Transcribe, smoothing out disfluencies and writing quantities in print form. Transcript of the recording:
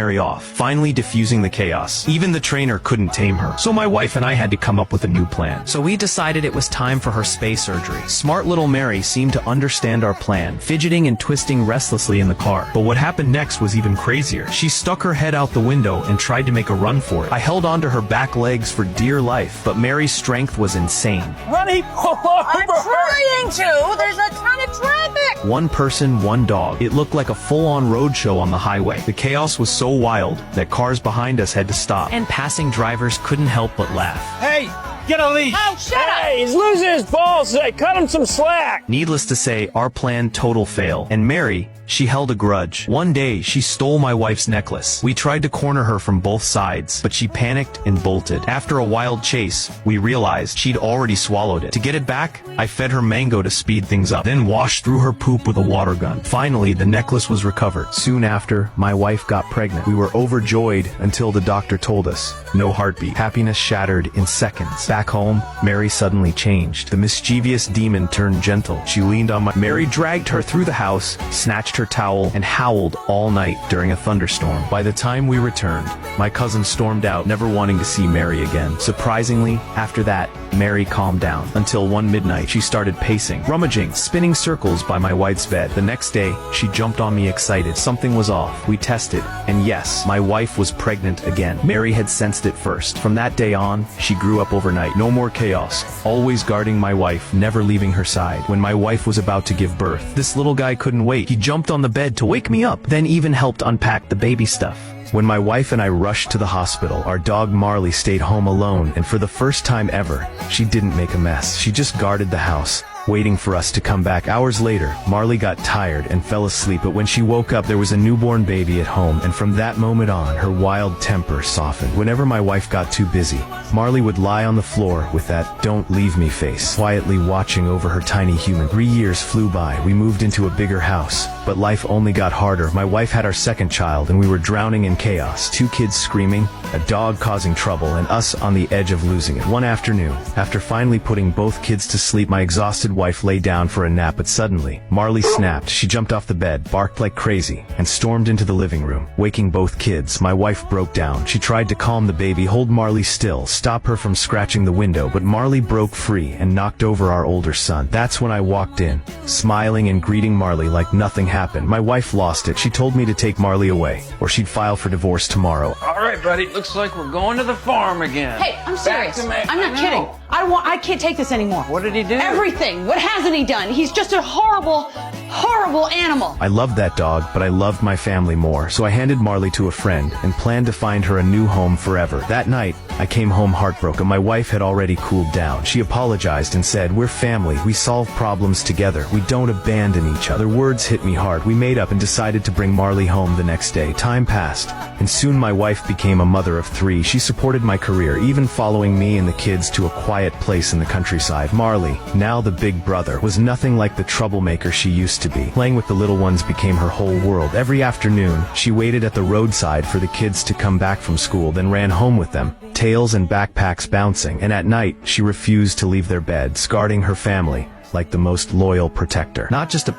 Mary off, finally diffusing the chaos. Even the trainer couldn't tame her, so my wife and I had to come up with a new plan. So we decided it was time for her space surgery. Smart little Mary seemed to understand our plan, fidgeting and twisting restlessly in the car. But what happened next was even crazier. She stuck her head out the window and tried to make a run for it. I held onto her back legs for dear life, but Mary's strength was insane. Honey, pull I'm over! trying to! There's a ton of traffic! One person, one dog. It looked like a full-on road show on the highway. The chaos was so wild that cars behind us had to stop, and passing drivers couldn't help but laugh. Hey, get a leash! Oh, shut up! Hey, he's losing his balls today. Cut him some slack. Needless to say, our plan total fail. And Mary, she held a grudge. One day, she stole my wife's necklace. We tried to corner her from both sides, but she panicked and bolted. After a wild chase, we realized she'd already swallowed it. To get it back, I fed her mango to speed things up, then washed through her poop with a water gun. Finally, the necklace was recovered. Soon after, my wife got pregnant. We were overjoyed until the doctor told us, no heartbeat. Happiness shattered in seconds. Back home, Mary suddenly changed. The mischievous demon turned gentle. She leaned on my... Mary dragged her through the house, snatched her towel, and howled all night during a thunderstorm. By the time we returned, my cousin stormed out, never wanting to see Mary again. Surprisingly, after that, Mary calmed down. Until one midnight, she started pacing, rummaging, spinning circles by my wife's bed. The next day, she jumped on me excited. Something was off. We tested, and yes, my wife was pregnant again. Mary had sensed it first. From that day on, she grew up overnight. No more chaos. Always guarding my wife, never leaving her side. When my wife was about to give birth, this little guy couldn't wait. He jumped on the bed to wake me up, then even helped unpack the baby stuff. When my wife and I rushed to the hospital, our dog Marley stayed home alone, and for the first time ever, she didn't make a mess. She just guarded the house, waiting for us to come back. Hours later, Marley got tired and fell asleep, but when she woke up, there was a newborn baby at home, and from that moment on, her wild temper softened. Whenever my wife got too busy, Marley would lie on the floor with that "don't leave me" face, quietly watching over her tiny human. 3 years flew by. We moved into a bigger house, but life only got harder. My wife had our second child, and we were drowning in chaos. 2 kids screaming, a dog causing trouble, and us on the edge of losing it. One afternoon, after finally putting both kids to sleep, my exhausted wife lay down for a nap, but suddenly, Marley snapped. She jumped off the bed, barked like crazy, and stormed into the living room, waking both kids. My wife broke down. She tried to calm the baby, hold Marley still, stop her from scratching the window, but Marley broke free and knocked over our older son. That's when I walked in, smiling and greeting Marley like nothing happened. My wife lost it. She told me to take Marley away, or she'd file for divorce tomorrow. All right, buddy. Looks like we're going to the farm again. Hey, I'm serious. Back to me. I'm not kidding. I can't take this anymore. What did he do? Everything. What hasn't he done? He's just a horrible, horrible animal. I loved that dog, but I loved my family more, so I handed Marley to a friend and planned to find her a new home forever. That night, I came home heartbroken. My wife had already cooled down. She apologized and said, "We're family. We solve problems together. We don't abandon each other." Words hit me hard. We made up and decided to bring Marley home the next day. Time passed, and soon my wife became a mother of 3. She supported my career, even following me and the kids to a quiet place in the countryside. Marley, now the big brother, was nothing like the troublemaker she used to be. Playing with the little ones became her whole world. Every afternoon, she waited at the roadside for the kids to come back from school, then ran home with them, tails and backpacks bouncing, and at night, she refused to leave their beds, guarding her family like the most loyal protector. Not just a